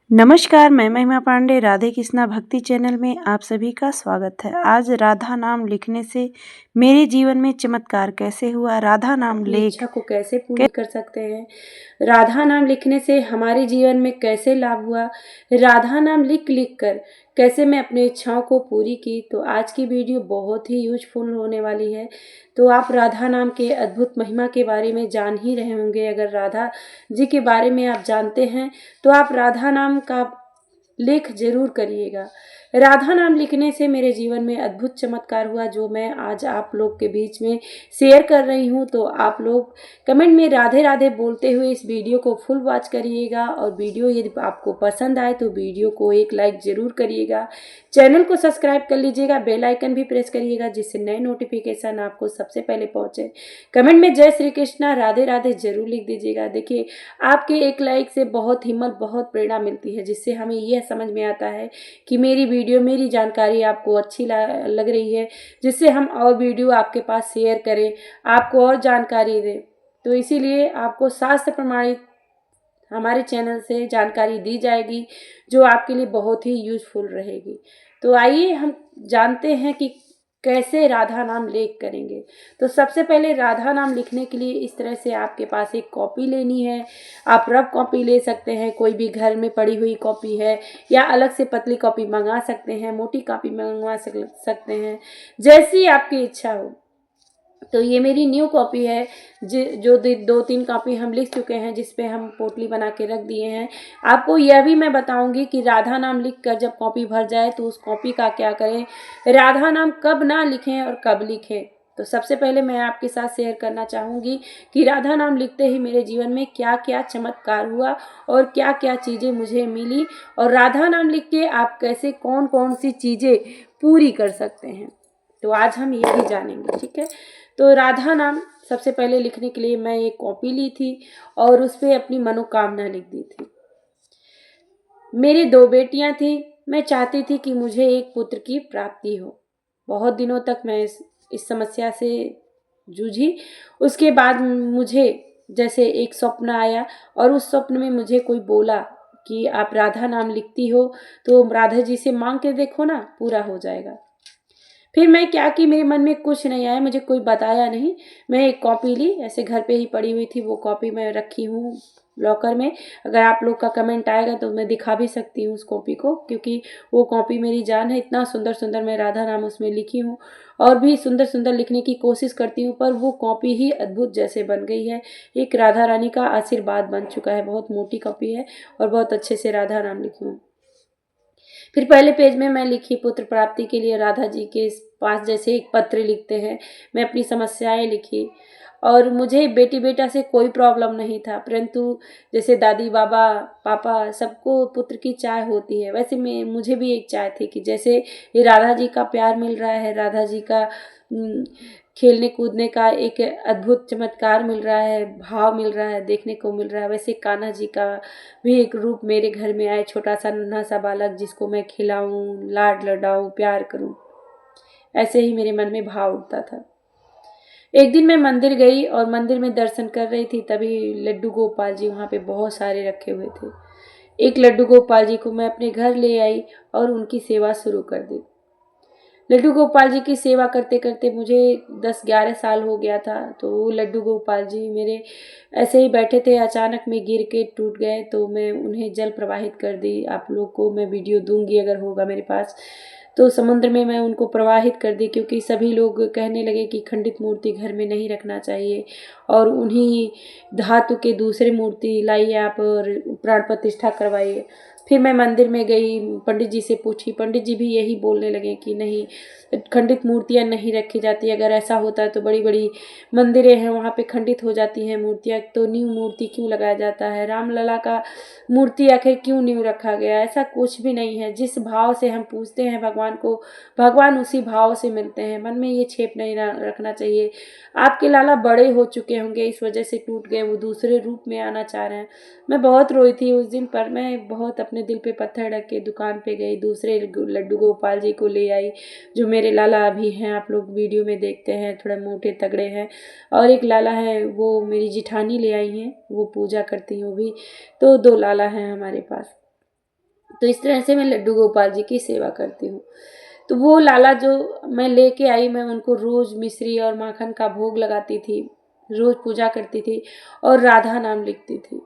नमस्कार, मैं महिमा पांडे राधे कृष्णा भक्ति चैनल में आप सभी का स्वागत है। आज राधा नाम लिखने से मेरे जीवन में चमत्कार कैसे हुआ, राधा नाम अपनी लेख इच्छा को कैसे पूरी कर सकते हैं, राधा नाम लिखने से हमारे जीवन में कैसे लाभ हुआ, राधा नाम लिख लिख कर कैसे मैं अपनी इच्छाओं को पूरी की। तो आज की वीडियो बहुत ही यूजफुल होने वाली है। तो आप राधा नाम के अद्भुत महिमा के बारे में जान ही रहे होंगे। अगर राधा जी के बारे में आप जानते हैं तो आप राधा नाम का लेख जरूर करिएगा। राधा नाम लिखने से मेरे जीवन में अद्भुत चमत्कार हुआ, जो मैं आज आप लोग के बीच में शेयर कर रही हूँ। तो आप लोग कमेंट में राधे राधे बोलते हुए इस वीडियो को फुल वॉच करिएगा, और वीडियो यदि आपको पसंद आए तो वीडियो को एक लाइक जरूर करिएगा। चैनल को सब्सक्राइब कर लीजिएगा, बेल आइकन भी प्रेस करिएगा, जिससे नए नोटिफिकेशन आपको सबसे पहले पहुंचे। कमेंट में जय श्री कृष्णा राधे राधे जरूर लिख दीजिएगा। देखिए, आपके एक लाइक से बहुत हिम्मत, बहुत प्रेरणा मिलती है, जिससे हमें यह समझ में आता है कि मेरी वीडियो, मेरी जानकारी आपको अच्छी लग रही है, जिससे हम और वीडियो आपके पास शेयर करें, आपको और जानकारी दें। तो इसीलिए आपको शास्त्र प्रमाणित हमारे चैनल से जानकारी दी जाएगी, जो आपके लिए बहुत ही यूजफुल रहेगी। तो आइए हम जानते हैं कि कैसे राधा नाम लेख करेंगे। तो सबसे पहले राधा नाम लिखने के लिए इस तरह से आपके पास एक कॉपी लेनी है। आप रफ कॉपी ले सकते हैं, कोई भी घर में पड़ी हुई कॉपी है, या अलग से पतली कॉपी मंगा सकते हैं, मोटी कॉपी मंगवा सकते हैं, जैसी आपकी इच्छा हो। तो ये मेरी न्यू कॉपी है, जो 2-3 कॉपी हम लिख चुके हैं, जिस पे हम पोटली बना के रख दिए हैं। आपको यह भी मैं बताऊंगी कि राधा नाम लिख कर जब कॉपी भर जाए तो उस कॉपी का क्या करें, राधा नाम कब ना लिखें और कब लिखें। तो सबसे पहले मैं आपके साथ शेयर करना चाहूँगी कि राधा नाम लिखते ही मेरे जीवन में क्या क्या चमत्कार हुआ और क्या क्या चीज़ें मुझे मिली, और राधा नाम लिख के आप कैसे कौन कौन सी चीज़ें पूरी कर सकते हैं। तो आज हम यही जानेंगे, ठीक है। तो राधा नाम सबसे पहले लिखने के लिए मैं एक कॉपी ली थी और उस पर अपनी मनोकामना लिख दी थी। मेरी 2 बेटियां थी। मैं चाहती थी कि मुझे एक पुत्र की प्राप्ति हो। बहुत दिनों तक मैं इस समस्या से जूझी। उसके बाद मुझे जैसे एक स्वप्न आया, और उस स्वप्न में मुझे कोई बोला कि आप राधा नाम लिखती हो तो राधा जी से मांग के देखो ना, पूरा हो जाएगा। फिर मैं क्या कि मेरे मन में कुछ नहीं आया, मुझे कोई बताया नहीं। मैं एक कॉपी ली, ऐसे घर पे ही पड़ी हुई थी, वो कॉपी मैं रखी हूँ लॉकर में। अगर आप लोग का कमेंट आएगा तो मैं दिखा भी सकती हूँ उस कॉपी को, क्योंकि वो कॉपी मेरी जान है। इतना सुंदर सुंदर मैं राधा नाम उसमें लिखी हूँ, और भी सुंदर सुंदर लिखने की कोशिश करती हूँ, पर वो कॉपी ही अद्भुत जैसे बन गई है। एक राधा रानी का आशीर्वाद बन चुका है। बहुत मोटी कॉपी है और बहुत अच्छे से राधा नाम लिखी हूँ। फिर पहले पेज में मैं लिखी पुत्र प्राप्ति के लिए राधा जी के पास जैसे एक पत्र लिखते हैं, मैं अपनी समस्याएं लिखी। और मुझे बेटी बेटा से कोई प्रॉब्लम नहीं था, परंतु जैसे दादी बाबा पापा सबको पुत्र की चाह होती है, वैसे मुझे भी एक चाह थी कि जैसे ये राधा जी का प्यार मिल रहा है, राधा जी का खेलने कूदने का एक अद्भुत चमत्कार मिल रहा है, भाव मिल रहा है, देखने को मिल रहा है, वैसे कान्हा जी का भी एक रूप मेरे घर में आए, छोटा सा नन्हा सा बालक जिसको मैं खिलाऊं, लाड लडाऊं, प्यार करूं। ऐसे ही मेरे मन में भाव उठता था। एक दिन मैं मंदिर गई और मंदिर में दर्शन कर रही थी, तभी लड्डू गोपाल जी वहाँ पे बहुत सारे रखे हुए थे। एक लड्डू गोपाल जी को मैं अपने घर ले आई और उनकी सेवा शुरू कर दी। लड्डू गोपाल जी की सेवा करते करते मुझे 10-11 साल हो गया था। तो वो लड्डू गोपाल जी मेरे ऐसे ही बैठे थे, अचानक में गिर के टूट गए, तो मैं उन्हें जल प्रवाहित कर दी। आप लोग को मैं वीडियो दूंगी अगर होगा मेरे पास, तो समुद्र में मैं उनको प्रवाहित कर दी, क्योंकि सभी लोग कहने लगे कि खंडित मूर्ति घर में नहीं रखना चाहिए, और उन्हीं धातु के दूसरे मूर्ति लाइए आप और प्राण प्रतिष्ठा करवाइए। फिर मैं मंदिर में गई, पंडित जी से पूछी, पंडित जी भी यही बोलने लगे कि नहीं, खंडित मूर्तियां नहीं रखी जाती। अगर ऐसा होता है तो बड़ी बड़ी मंदिरें हैं वहाँ पे खंडित हो जाती हैं मूर्तियाँ, तो न्यू मूर्ति क्यों लगाया जाता है, रामलला का मूर्ति आखिर क्यों न्यू रखा गया। ऐसा कुछ भी नहीं है। जिस भाव से हम पूछते हैं भगवान को, भगवान उसी भाव से मिलते हैं। मन में ये छेप नहीं रखना चाहिए। आपके लाला बड़े हो चुके होंगे, इस वजह से टूट गए, वो दूसरे रूप में आना चाह रहे हैं। मैं बहुत रोई थी उस दिन, पर मैं बहुत अपने दिल पे पत्थर रख के दुकान पे गई, दूसरे लड्डू गोपाल जी को ले आई, जो मेरे लाला अभी हैं, आप लोग वीडियो में देखते हैं, थोड़ा मोटे तगड़े हैं। और एक लाला है, वो मेरी जिठानी ले आई हैं, वो पूजा करती हैं वो भी। तो 2 लाला हैं हमारे पास। तो इस तरह से मैं लड्डू गोपाल जी की सेवा करती हूँ। तो वो लाला जो मैं लेके आई, मैं उनको रोज़ मिश्री और माखन का भोग लगाती थी, रोज़ पूजा करती थी और राधा नाम लिखती थी।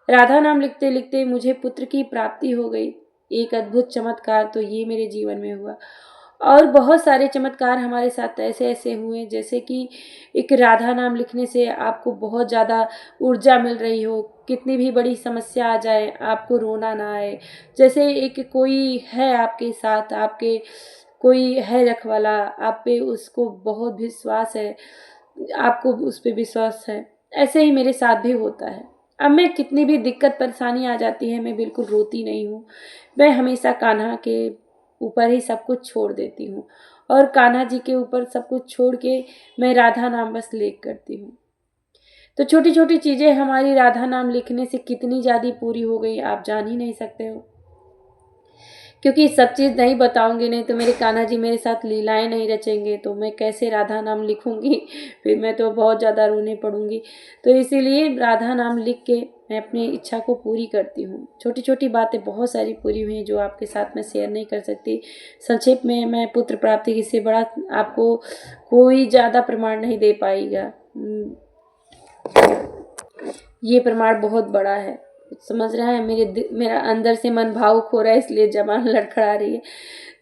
राधा नाम लिखते लिखते मुझे पुत्र की प्राप्ति हो गई। एक अद्भुत चमत्कार तो ये मेरे जीवन में हुआ। और बहुत सारे चमत्कार हमारे साथ ऐसे ऐसे हुए, जैसे कि एक राधा नाम लिखने से आपको बहुत ज़्यादा ऊर्जा मिल रही हो, कितनी भी बड़ी समस्या आ जाए आपको रोना ना आए। जैसे एक कोई है आपके साथ, आपके कोई है रखवाला, आप पे उसको बहुत विश्वास है, आपको उस पे विश्वास है, ऐसे ही मेरे साथ भी होता है। अब मैं कितनी भी दिक्कत परेशानी आ जाती है, मैं बिल्कुल रोती नहीं हूँ। मैं हमेशा कान्हा के ऊपर ही सब कुछ छोड़ देती हूँ और कान्हा जी के ऊपर सब कुछ छोड़ के मैं राधा नाम बस लेख करती हूँ। तो छोटी छोटी चीज़ें हमारी राधा नाम लिखने से कितनी ज़्यादा पूरी हो गई, आप जान ही नहीं सकते हो। क्योंकि सब चीज़ नहीं बताऊंगी, नहीं तो मेरे कान्हा जी मेरे साथ लीलाएं नहीं रचेंगे, तो मैं कैसे राधा नाम लिखूंगी फिर मैं तो बहुत ज़्यादा रोने पड़ूंगी। तो इसीलिए राधा नाम लिख के मैं अपनी इच्छा को पूरी करती हूँ। छोटी छोटी बातें बहुत सारी पूरी हुई हैं जो आपके साथ मैं शेयर नहीं कर सकती। संक्षेप में मैं पुत्र प्राप्ति से बड़ा आपको कोई ज़्यादा प्रमाण नहीं दे पाएगा। ये प्रमाण बहुत बड़ा है, समझ रहा है। मेरा अंदर से मन भावुक हो रहा है, इसलिए जबान लड़खड़ा रही है।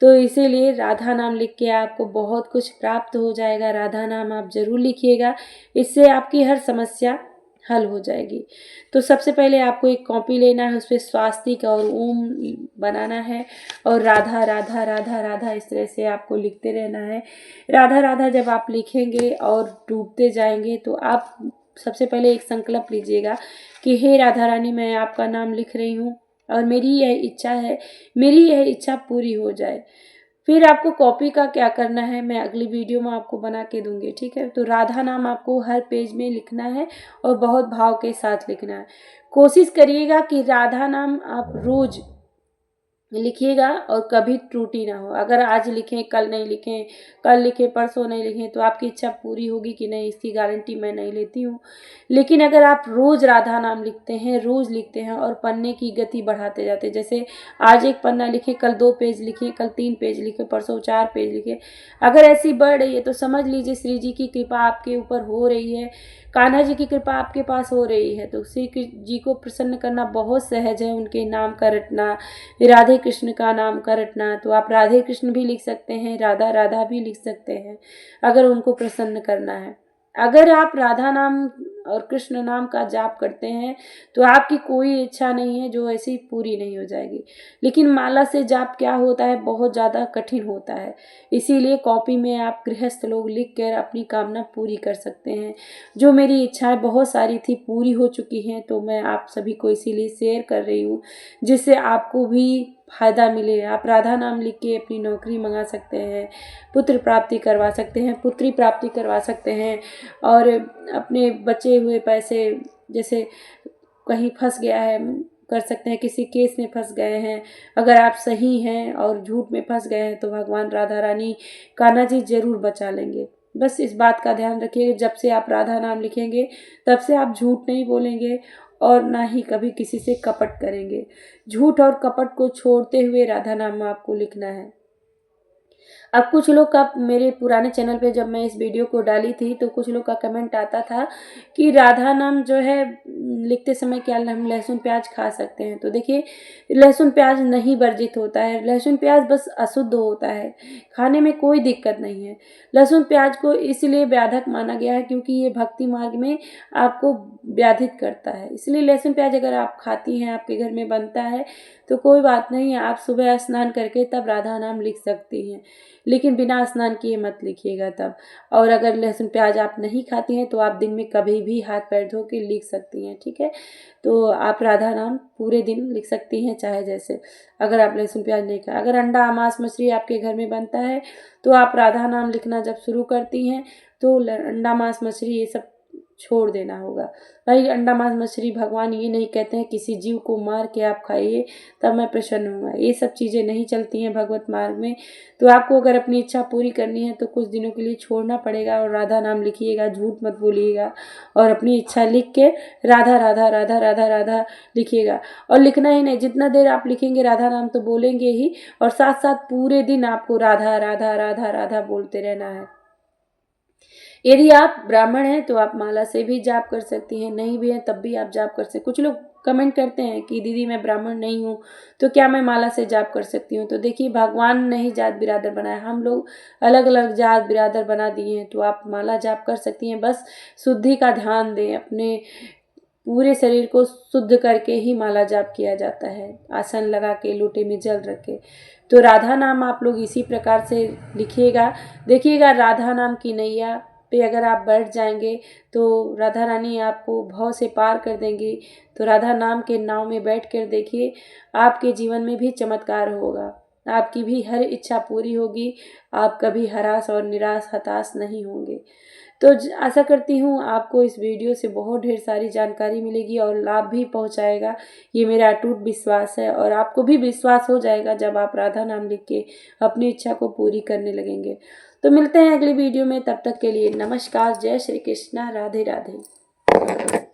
तो इसीलिए राधा नाम लिख के आपको बहुत कुछ प्राप्त हो जाएगा। राधा नाम आप जरूर लिखिएगा, इससे आपकी हर समस्या हल हो जाएगी। तो सबसे पहले आपको एक कॉपी लेना है, उस पर स्वास्तिक और ओम बनाना है और राधा राधा राधा राधा इस तरह से आपको लिखते रहना है। राधा राधा जब आप लिखेंगे और डूबते जाएंगे तो आप सबसे पहले एक संकल्प लीजिएगा कि हे राधा रानी, मैं आपका नाम लिख रही हूँ और मेरी यह इच्छा है, मेरी यह इच्छा पूरी हो जाए। फिर आपको कॉपी का क्या करना है मैं अगली वीडियो में आपको बना के दूंगी, ठीक है। तो राधा नाम आपको हर पेज में लिखना है और बहुत भाव के साथ लिखना है। कोशिश करिएगा कि राधा नाम आप रोज लिखिएगा और कभी त्रुटि ना हो। अगर आज लिखें कल नहीं लिखें, कल लिखें परसों नहीं लिखें, तो आपकी इच्छा पूरी होगी कि नहीं, इसकी गारंटी मैं नहीं लेती हूँ। लेकिन अगर आप रोज़ राधा नाम लिखते हैं, रोज़ लिखते हैं और पन्ने की गति बढ़ाते जाते हैं, जैसे आज एक पन्ना लिखें, कल 2 पेज लिखें, कल 3 पेज लिखें, परसों 4 पेज लिखें, अगर ऐसी बढ़ रही है तो समझ लीजिए श्री जी की कृपा आपके ऊपर हो रही है, कान्हा जी की कृपा आपके पास हो रही है। तो श्री जी को प्रसन्न करना बहुत सहज है, उनके नाम का रटना, राधे कृष्ण का नाम का रटना। तो आप राधे कृष्ण भी लिख सकते हैं, राधा राधा भी लिख सकते हैं, अगर उनको प्रसन्न करना है। अगर आप राधा नाम और कृष्ण नाम का जाप करते हैं तो आपकी कोई इच्छा नहीं है जो ऐसी पूरी नहीं हो जाएगी। लेकिन माला से जाप क्या होता है, बहुत ज़्यादा कठिन होता है। इसीलिए कॉपी में आप गृहस्थ लोग लिख कर अपनी कामना पूरी कर सकते हैं। जो मेरी इच्छाएं बहुत सारी थी पूरी हो चुकी हैं, तो मैं आप सभी को इसीलिए शेयर कर रही हूँ, जिससे आपको भी फायदा मिले। आप राधा नाम लिख के अपनी नौकरी मंगा सकते हैं, पुत्र प्राप्ति करवा सकते हैं, पुत्री प्राप्ति करवा सकते हैं और अपने बचे हुए पैसे, जैसे कहीं फंस गया है, कर सकते हैं, किसी केस में फंस गए हैं, अगर आप सही हैं और झूठ में फंस गए हैं तो भगवान राधा रानी कान्हा जी जरूर बचा लेंगे। बस इस बात का ध्यान रखिए, जब से आप राधा नाम लिखेंगे तब से आप झूठ नहीं बोलेंगे और ना ही कभी किसी से कपट करेंगे। झूठ और कपट को छोड़ते हुए राधा नाम आपको लिखना है। अब कुछ लोग का मेरे पुराने चैनल पे जब मैं इस वीडियो को डाली थी तो कुछ लोग का कमेंट आता था कि राधा नाम जो है लिखते समय क्या हम लहसुन प्याज खा सकते हैं। तो देखिए, लहसुन प्याज नहीं वर्जित होता है, लहसुन प्याज बस अशुद्ध होता है, खाने में कोई दिक्कत नहीं है। लहसुन प्याज को इसलिए व्याधक माना गया है क्योंकि ये भक्ति मार्ग में आपको व्याधित करता है। इसलिए लहसुन प्याज अगर आप खाती हैं, आपके घर में बनता है तो कोई बात नहीं है, आप सुबह स्नान करके तब राधा नाम लिख सकती हैं, लेकिन बिना स्नान किए मत लिखिएगा तब। और अगर लहसुन प्याज आप नहीं खाती हैं तो आप दिन में कभी भी हाथ पैर धो के लिख सकती हैं, ठीक है। तो आप राधा नाम पूरे दिन लिख सकती हैं, चाहे जैसे, अगर आप लहसुन प्याज नहीं खाए। अगर अंडा मांस मछली आपके घर में बनता है तो आप राधा नाम लिखना जब शुरू करती हैं तो अंडा मांस मछली ये सब छोड़ देना होगा। भाई अंडा मांस मछली भगवान ये नहीं कहते हैं किसी जीव को मार के आप खाइए तब मैं प्रसन्न हूँगा, ये सब चीज़ें नहीं चलती हैं भगवत मार्ग में। तो आपको अगर अपनी इच्छा पूरी करनी है तो कुछ दिनों के लिए छोड़ना पड़ेगा और राधा नाम लिखिएगा, झूठ मत बोलिएगा और अपनी इच्छा लिख के राधा राधा राधा राधा राधा लिखिएगा। और लिखना ही नहीं, जितना देर आप लिखेंगे राधा नाम तो बोलेंगे ही, और साथ साथ पूरे दिन आपको राधा राधा राधा राधा बोलते रहना है। यदि आप ब्राह्मण हैं तो आप माला से भी जाप कर सकती हैं, नहीं भी हैं तब भी आप जाप कर सकते। कुछ लोग कमेंट करते हैं कि दीदी मैं ब्राह्मण नहीं हूँ तो क्या मैं माला से जाप कर सकती हूँ। तो देखिए भगवान ने ही जात बिरादर बनाया, हम लोग अलग अलग जात बिरादर बना दिए हैं, तो आप माला जाप कर सकती हैं। बस शुद्धि का ध्यान दें, अपने पूरे शरीर को शुद्ध करके ही माला जाप किया जाता है, आसन लगा के लोटे में जल रख के। तो राधा नाम आप लोग इसी प्रकार से लिखिएगा। देखिएगा राधा नाम की नैया पे अगर आप बैठ जाएंगे तो राधा रानी आपको भव से पार कर देंगी। तो राधा नाम के नाव में बैठ कर देखिए, आपके जीवन में भी चमत्कार होगा, आपकी भी हर इच्छा पूरी होगी, आप कभी हराश और निराश हताश नहीं होंगे। तो आशा करती हूँ आपको इस वीडियो से बहुत ढेर सारी जानकारी मिलेगी और लाभ भी पहुँचाएगा, ये मेरा अटूट विश्वास है। और आपको भी विश्वास हो जाएगा जब आप राधा नाम लिख के अपनी इच्छा को पूरी करने लगेंगे। तो मिलते हैं अगली वीडियो में, तब तक के लिए नमस्कार, जय श्री कृष्णा, राधे राधे।